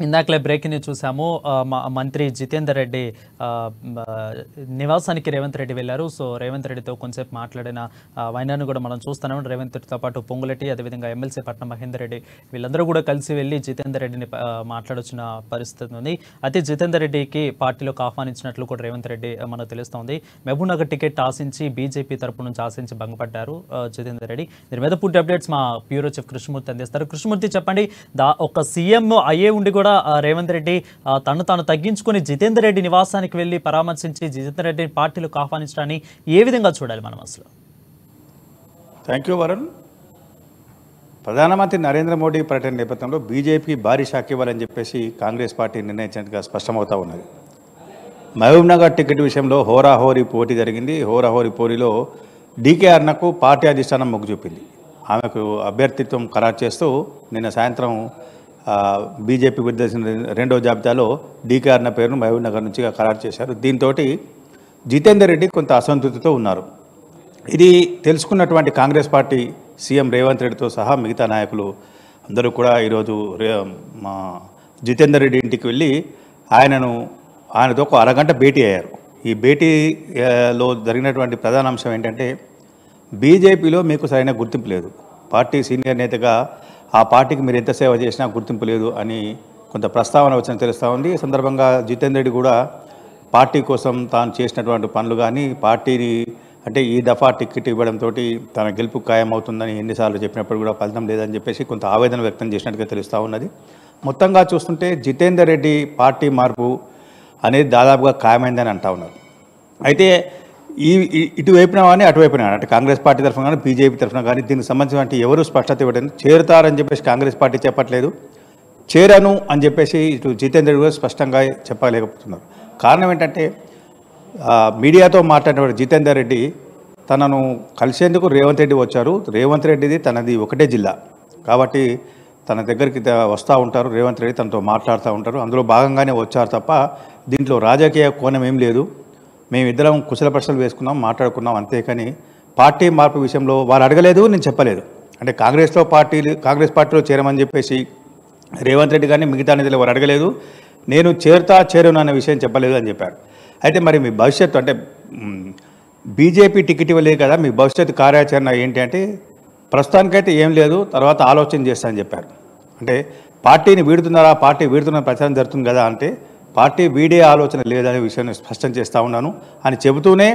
ఇందాకలే breaking news చూసాము. మంత్రి జితేందర్ రెడ్డి నివాసానికి రేవంత్ రెడ్డి వెళ్ళారు. సో రేవంత్ రెడ్డితో కొంచెంసేపు మాట్లాడిన వైనాన్ని కూడా మనం చూస్తున్నాం. రేవంత్ రెడ్డితో పాటు పొంగులెట్టి, అదేవిధంగా ఎమ్మెల్సీ పట్నం మహేందర్ రెడ్డి వీళ్ళందరూ కూడా కలిసి వెళ్ళి జితేందర్ రెడ్డిని మాట్లాడొచ్చిన పరిస్థితి ఉంది. అయితే జితేందర్ రెడ్డికి పార్టీలోకి ఆహ్వానించినట్లు కూడా రేవంత్ రెడ్డి మనకు తెలుస్తోంది. మహబూబ్నగర్ టికెట్ ఆశించి బీజేపీ తరపు నుంచి ఆశించి భంగపడ్డారు జితేందర్ రెడ్డి. దీని మీద పూర్తి అప్డేట్స్ మా బ్యూరో చీఫ్ కృష్ణమూర్తి అందిస్తారు. కృష్ణమూర్తి, చెప్పండి. ఒక సీఎం అయ్యే ఉండి కూడా రేవంత్ రెడ్డి తాను తగ్గించుకుని జితేందర్ రెడ్డి నివాసానికి వెళ్లి పరామర్శించి జితేందర్ రెడ్డిని పార్టీలోకి ఆహ్వానించడాన్ని ఏ విధంగా చూడాలి మనం అసలు? Thank you Varun. ప్రధానమంత్రి నరేంద్ర మోడీ పర్యటన నేపథ్యంలో బీజేపీకి భారీ షాక్ ఇవ్వాలని చెప్పేసి కాంగ్రెస్ పార్టీ నిర్ణయించినట్టుగా స్పష్టమవుతా ఉన్నది. మహబూబ్నగర్ టికెట్ విషయంలో హోరాహోరీ పోటీ జరిగింది. హోరాహోరీ పోటీలో డీకే అరుణకు పార్టీ అధిష్టానం మొగ్గు చూపింది. ఆమెకు అభ్యర్థిత్వం ఖరారు చేస్తూ నిన్న సాయంత్రం బీజేపీ విడుదల రెండో జాబితాలో డీకే అరుణ పేరును మహబూబ్నగర్ నుంచి ఖరారు చేశారు. దీంతో జితేందర్ రెడ్డి కొంత అసంతృప్తితో ఉన్నారు. ఇది తెలుసుకున్నటువంటి కాంగ్రెస్ పార్టీ సీఎం రేవంత్ రెడ్డితో సహా మిగతా నాయకులు అందరూ కూడా ఈరోజు మా జితేందర్ రెడ్డి ఇంటికి వెళ్ళి ఆయనతో ఒక అరగంట భేటీ అయ్యారు. ఈ భేటీలో జరిగినటువంటి ప్రధాన అంశం ఏంటంటే, బీజేపీలో మీకు సరైన గుర్తింపు లేదు, పార్టీ సీనియర్ నేతగా ఆ పార్టీకి మీరు ఎంత సేవ చేసినా గుర్తింపు లేదు అని కొంత ప్రస్తావన వచ్చిన తెలుస్తూ ఉంది. ఈ సందర్భంగా జితేందర్ రెడ్డి కూడా పార్టీ కోసం తాను చేసినటువంటి పనులు కానీ, పార్టీని అంటే ఈ దఫా టికెట్ ఇవ్వడంతో తన గెలుపు ఖాయమవుతుందని ఎన్నిసార్లు చెప్పినప్పుడు కూడా ఫలితం లేదని చెప్పేసి కొంత ఆవేదన వ్యక్తం చేసినట్టుగా తెలుస్తూ ఉన్నది. మొత్తంగా చూస్తుంటే జితేందర్ రెడ్డి పార్టీ మార్పు అనేది దాదాపుగా ఖాయమైందని అంటా ఉన్నారు. అయితే ఇటువైపున కానీ అటువైపున అంటే కాంగ్రెస్ పార్టీ తరఫున కానీ బీజేపీ తరఫున కానీ దీనికి సంబంధించి ఎవరు స్పష్టత ఇవ్వడం, చేరుతారని చెప్పేసి కాంగ్రెస్ పార్టీ చెప్పట్లేదు, చేరను అని చెప్పేసి ఇటు జితేందర్ రెడ్డి కూడా స్పష్టంగా చెప్పలేకపోతున్నారు. కారణం ఏంటంటే, మీడియాతో మాట్లాడిన జితేందర్ రెడ్డి తనను కలిసేందుకు రేవంత్ రెడ్డి వచ్చారు. రేవంత్ రెడ్డిది తనది ఒకటే జిల్లా కాబట్టి తన దగ్గరికి వస్తూ ఉంటారు. రేవంత్ రెడ్డి తనతో మాట్లాడుతూ ఉంటారు. అందులో భాగంగానే వచ్చారు తప్ప దీంట్లో రాజకీయ కోణం ఏం లేదు. మేమిద్దరం కుశల ప్రశ్నలు వేసుకున్నాం, మాట్లాడుకున్నాం, అంతేకాని పార్టీ మార్పు విషయంలో వారు అడగలేదు, నేను చెప్పలేదు. అంటే కాంగ్రెస్ పార్టీలో చేరమని చెప్పేసి రేవంత్ రెడ్డి కానీ మిగతా నేతలు వారు అడగలేదు. నేను చేరును అనే విషయం చెప్పలేదు అని చెప్పారు. అయితే మరి మీ భవిష్యత్తు అంటే బీజేపీ టికెట్ ఇవ్వలేదు కదా, మీ భవిష్యత్తు కార్యాచరణ ఏంటి అంటే, ప్రస్తుతానికైతే ఏం లేదు, తర్వాత ఆలోచన చేస్తానని చెప్పారు. అంటే పార్టీని వీడుతున్నారా, పార్టీ వీడుతున్న ప్రచారం జరుగుతుంది కదా అంటే, పార్టీ వీడే ఆలోచన లేదనే విషయాన్ని స్పష్టం చేస్తూ ఉన్నాను అని చెబుతూనే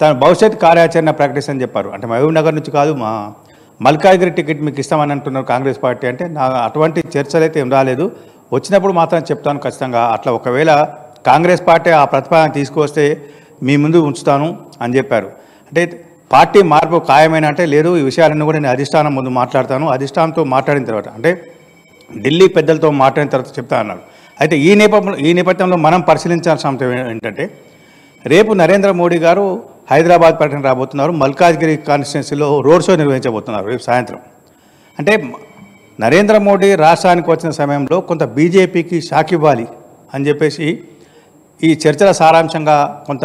తన భవిష్యత్ కార్యాచరణ ప్రకటిస్తని చెప్పారు. అంటే మహబూబ్నగర్ నుంచి కాదు, మా మల్కాజ్గిరి టికెట్ మీకు ఇస్తామని అంటున్నారు కాంగ్రెస్ పార్టీ. అంటే అటువంటి చర్చలు అయితే ఏం రాలేదు, వచ్చినప్పుడు మాత్రం చెప్తాను ఖచ్చితంగా. అట్లా ఒకవేళ కాంగ్రెస్ పార్టీ ఆ ప్రతిపాదన తీసుకొస్తే మీ ముందు ఉంచుతాను అని చెప్పారు. అంటే పార్టీ మార్పు ఖాయమైన అంటే లేదు, ఈ విషయాలన్నీ కూడా నేను అధిష్టానం ముందు మాట్లాడతాను, అధిష్టానంతో మాట్లాడిన తర్వాత అంటే ఢిల్లీ పెద్దలతో మాట్లాడిన తర్వాత చెప్తా అన్నారు. అయితే ఈ నేపథ్యంలో మనం పరిశీలించాల్సిన అంశం ఏంటంటే, రేపు నరేంద్ర మోడీ గారు హైదరాబాద్ పర్యటన రాబోతున్నారు. మల్కాజ్గిరి కాన్స్టిట్యున్సీలో రోడ్ షో నిర్వహించబోతున్నారు రేపు సాయంత్రం. అంటే నరేంద్ర మోడీ రాష్ట్రానికి వచ్చిన సమయంలో కొంత బీజేపీకి షాక్ ఇవ్వాలి అని చెప్పేసి ఈ చర్చల సారాంశంగా కొంత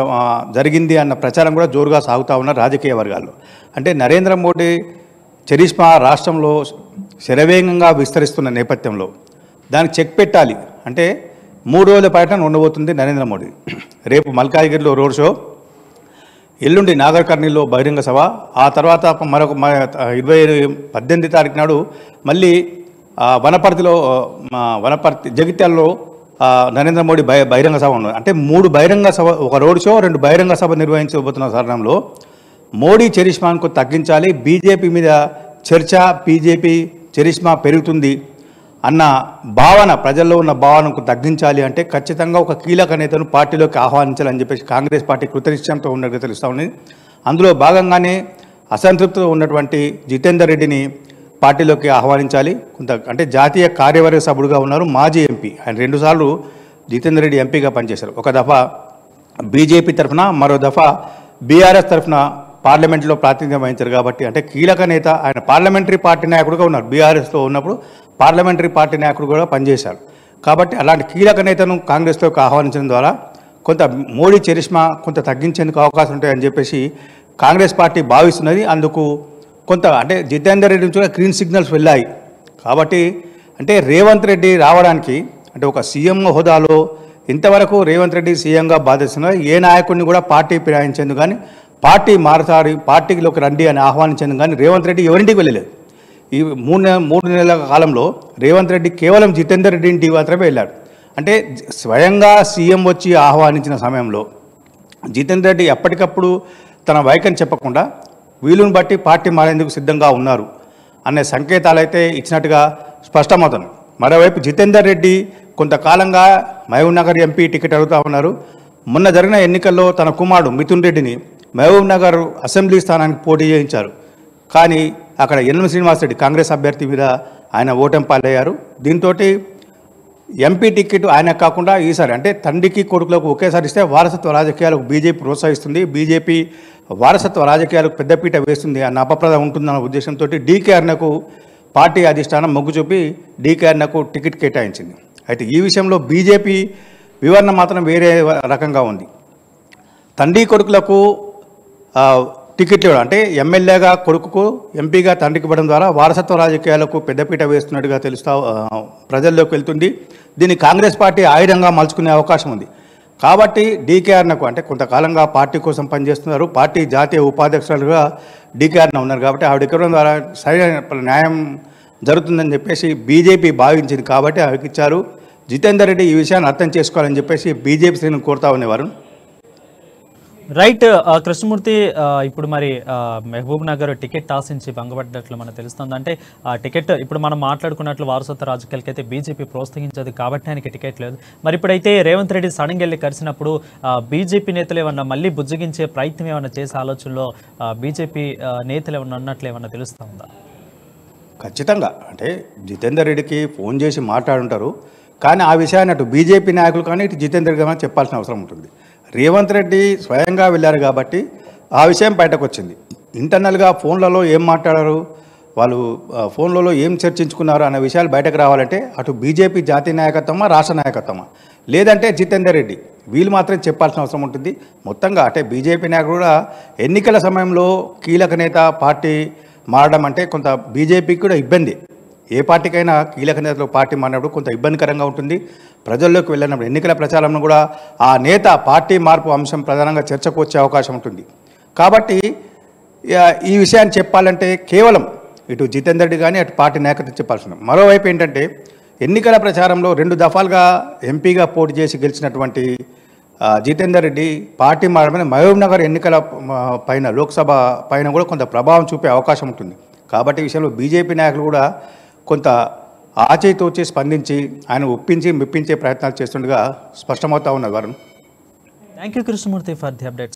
జరిగింది అన్న ప్రచారం కూడా జోరుగా సాగుతూ ఉన్నారు రాజకీయ వర్గాల్లో. అంటే నరేంద్ర మోడీ చరిష్మా రాష్ట్రంలో శరవేగంగా విస్తరిస్తున్న నేపథ్యంలో దానికి చెక్ పెట్టాలి అంటే 3 రోజుల పర్యటన ఉండబోతుంది నరేంద్ర మోడీ. రేపు మల్కాజ్గిరిలో రోడ్ షో, ఎల్లుండి నాగర్ కర్నూల్లో బహిరంగ సభ, ఆ తర్వాత మరొక 18 తారీఖు నాడు మళ్ళీ వనపర్తి జగిత్యాలలో నరేంద్ర మోడీ బహిరంగ సభ ఉన్నది. అంటే 3 బహిరంగ సభ, ఒక రోడ్ షో, 2 బహిరంగ సభ నిర్వహించబోతున్న తరుణంలో మోడీ చరిష్మాను తగ్గించాలి, బీజేపీ మీద చర్చ, బీజేపీ చరిష్మా పెరుగుతుంది అన్న భావన, ప్రజల్లో ఉన్న భావనకు తగ్గించాలి అంటే ఖచ్చితంగా ఒక కీలక నేతను పార్టీలోకి ఆహ్వానించాలని చెప్పేసి కాంగ్రెస్ పార్టీ కృతనిశ్చయంతో ఉన్నట్టుగా తెలుస్తూ ఉంది. అందులో భాగంగానే అసంతృప్తితో ఉన్నటువంటి జితేందర్ రెడ్డిని పార్టీలోకి ఆహ్వానించాలి. కొంత అంటే జాతీయ కార్యవర్గ సభ్యుడుగా ఉన్నారు, మాజీ ఎంపీ. ఆయన 2 సార్లు జితేందర్ రెడ్డి ఎంపీగా పనిచేశారు. ఒక దఫా బీజేపీ తరఫున, మరో దఫా బీఆర్ఎస్ తరఫున పార్లమెంట్లో ప్రాతినిధ్యం వహించారు. కాబట్టి అంటే కీలక నేత ఆయన. పార్లమెంటరీ పార్టీ నాయకుడుగా ఉన్నారు, బీఆర్ఎస్లో ఉన్నప్పుడు పార్లమెంటరీ పార్టీ నాయకుడు కూడా పనిచేశారు. కాబట్టి అలాంటి కీలక నేతను కాంగ్రెస్లోకి ఆహ్వానించడం ద్వారా కొంత మోడీ చరిష్మా కొంత తగ్గించేందుకు అవకాశం ఉంటాయని చెప్పేసి కాంగ్రెస్ పార్టీ భావిస్తున్నది. అందుకు కొంత అంటే జితేందర్ రెడ్డి నుంచి గ్రీన్ సిగ్నల్స్ వెళ్ళాయి. కాబట్టి అంటే రేవంత్ రెడ్డి రావడానికి అంటే ఒక సీఎం హోదాలో ఇంతవరకు రేవంత్ రెడ్డి సీఎంగా బాధిస్తున్నారు. ఏ నాయకుడిని కూడా పార్టీ ఫిరాయించేందుకు కానీ పార్టీ మారతారు పార్టీలోకి రండి అని ఆహ్వానించేందుకు కానీ రేవంత్ రెడ్డి ఎవరింటికి వెళ్ళలేదు. ఈ మూడు నెలల కాలంలో రేవంత్ రెడ్డి కేవలం జితేందర్ రెడ్డి ఇంటికి మాత్రమే వెళ్ళాడు. అంటే స్వయంగా సీఎం వచ్చి ఆహ్వానించిన సమయంలో జితేందర్ రెడ్డి ఎప్పటికప్పుడు తన వైఖరిని చెప్పకుండా వీలుని బట్టి పార్టీ మారేందుకు సిద్ధంగా ఉన్నారు అనే సంకేతాలు అయితే ఇచ్చినట్టుగా స్పష్టమవుతుంది. మరోవైపు జితేందర్ రెడ్డి కొంతకాలంగా మహబూబ్ నగర్ ఎంపీ టికెట్ అడుగుతూ ఉన్నారు. మొన్న జరిగిన ఎన్నికల్లో తన కుమారుడు మిథున్ రెడ్డిని మహబూబ్ నగర్ అసెంబ్లీ స్థానానికి పోటీ చేయించారు. కానీ అక్కడ యనమల శ్రీనివాసరెడ్డి కాంగ్రెస్ అభ్యర్థి మీద ఆయన ఓటమి పాలయ్యారు. దీంతో ఎంపీ టికెట్ ఆయన కాకుండా ఈసారి అంటే తండ్రికి కొడుకులకు ఒకేసారి ఇస్తే వారసత్వ రాజకీయాలకు బీజేపీ ప్రోత్సహిస్తుంది, బీజేపీ వారసత్వ రాజకీయాలకు పెద్దపీట వేస్తుంది అన్న అపప్రద ఉంటుందన్న ఉద్దేశంతో డీకే అరుణకు పార్టీ అధిష్టానం మొగ్గు చూపి డీకే అరుణకు టికెట్ కేటాయించింది. అయితే ఈ విషయంలో బీజేపీ వివరణ మాత్రం వేరే రకంగా ఉంది. తండ్రి కొడుకులకు టికెట్లు ఇవ్వడం అంటే ఎమ్మెల్యేగా కొడుకుకు ఎంపీగా తండ్రికి ఇవ్వడం ద్వారా వారసత్వ రాజకీయాలకు పెద్దపీట వేస్తున్నట్టుగా ప్రజల్లోకి వెళ్తుంది. దీన్ని కాంగ్రెస్ పార్టీ ఆయుధంగా మలుచుకునే అవకాశం ఉంది. కాబట్టి డీకే అరుణకు అంటే కొంతకాలంగా పార్టీ కోసం పనిచేస్తున్నారు, పార్టీ జాతీయ ఉపాధ్యక్షులుగా డీకే అరుణ ఉన్నారు. కాబట్టి ఆవిడ ఇవ్వడం ద్వారా సరైన న్యాయం జరుగుతుందని చెప్పేసి బీజేపీ భావించింది. కాబట్టి ఆవిడకి ఇచ్చారు. జితేందర్ రెడ్డి ఈ విషయాన్ని అర్థం చేసుకోవాలని చెప్పేసి బీజేపీ శ్రేణులు కోరుతా ఉండేవారు. రైట్ కృష్ణమూర్తి, ఇప్పుడు మరి మహబూబ్ నగర్ టికెట్ ఆశించి భంగపడ్డట్లు మనకు తెలుస్తుంది. అంటే ఆ టికెట్ ఇప్పుడు మనం మాట్లాడుకున్నట్లు వారసత్వ రాజకీయాలకి అయితే బీజేపీ ప్రోత్సహించదు కాబట్టి ఆయనకి టికెట్ లేదు. మరి ఇప్పుడైతే రేవంత్ రెడ్డి సడన్గా వెళ్ళి కలిసినప్పుడు బీజేపీ నేతలు ఏమన్నా మళ్ళీ బుజ్జగించే ప్రయత్నం ఏమన్నా చేసే ఆలోచనలో బీజేపీ నేతలు ఏమన్నా అన్నట్లు ఏమన్నా తెలుస్తూ ఉందా? ఖచ్చితంగా అంటే జితేందర్ రెడ్డికి ఫోన్ చేసి మాట్లాడుంటారు. కానీ ఆ విషయాన్ని అటు బీజేపీ నాయకులు కానీ ఇటు జితేందర్ రెడ్డి కానీ చెప్పాల్సిన అవసరం ఉంటుంది. రేవంత్ రెడ్డి స్వయంగా వెళ్ళారు కాబట్టి ఆ విషయం బయటకు వచ్చింది. ఇంటర్నల్గా ఫోన్లలో ఏం మాట్లాడారు, వాళ్ళు ఫోన్లలో ఏం చర్చించుకున్నారు అనే విషయాలు బయటకు రావాలంటే అటు బీజేపీ జాతీయ నాయకత్వమా రాష్ట్ర నాయకత్వమా లేదంటే జితేందర్ రెడ్డి వీళ్ళు మాత్రం చెప్పాల్సిన అవసరం ఉంటుంది. మొత్తంగా అంటే బీజేపీ నాయకుడు కూడా ఎన్నికల సమయంలో కీలక నేత పార్టీ మారడం అంటే కొంత బీజేపీకి కూడా ఇబ్బంది. ఏ పార్టీకైనా కీలక నేతలు పార్టీ మారినప్పుడు కొంత ఇబ్బందికరంగా ఉంటుంది. ప్రజల్లోకి వెళ్ళినప్పుడు ఎన్నికల ప్రచారంలో కూడా ఆ నేత పార్టీ మార్పు అంశం ప్రధానంగా చర్చకు వచ్చే అవకాశం ఉంటుంది. కాబట్టి ఈ విషయాన్ని చెప్పాలంటే కేవలం ఇటు జితేందర్ రెడ్డి కానీ అటు పార్టీ నాయకత్వం చెప్పాల్సిన. మరోవైపు ఏంటంటే ఎన్నికల ప్రచారంలో 2 దఫాలుగా ఎంపీగా పోటీ చేసి గెలిచినటువంటి జితేందర్ రెడ్డి పార్టీ మారడమే మహబూబ్ నగర్ ఎన్నికల పైన లోక్సభ పైన కూడా కొంత ప్రభావం చూపే అవకాశం ఉంటుంది. కాబట్టి ఈ విషయంలో బీజేపీ నాయకులు కూడా కొంత ఆచయితూచి స్పందించి ఆయన ఒప్పించి మెప్పించే ప్రయత్నాలు చేస్తుండగా స్పష్టమవుతా ఉన్నది. Varun, thank you Krishnamurthy for the update.